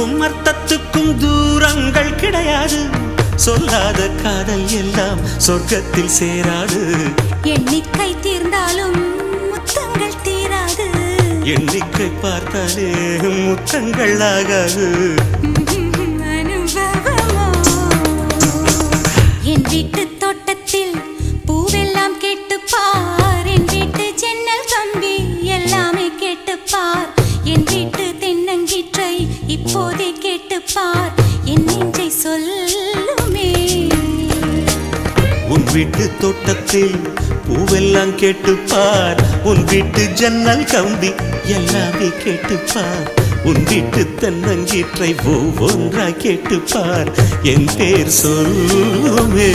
சொல்லுக்கும் அர்த்தத்துக்கும் தூரங்கள் கிடையாது. சொல்லாத காதல் எல்லாம் சொர்க்கத்தில் சேராது. எண்ணிக்கை தீர்ந்தாலும் முத்தங்கள் தீராது. எண்ணிக்கை பார்த்தாலே முத்தங்கள் ஆகாது. அனுபவமோ என் வீட்டு தோட்டத்தில் பூவெல்லாம் கேட்டுப்பார். என் வீட்டு ஜன்னல் கம்பி எல்லாமே கேட்டுப்பார். என் வீட்டு தென்னங்கீற்றை இப்போதே கேட்டுப்பார். என் நெஞ்சை சொல்லுமே. உன் வீட்டு தோட்டத்தில் பூவெல்லாம் கேட்டுப்பார். உன் வீட்டு ஜன்னல் கம்பி எல்லாமே கேட்டுப்பார். உன் வீட்டு தென்னங்கீற்றை ஒவ்வொன்றாய் கேட்டுப்பார். என் பேர் சொல்லுமே.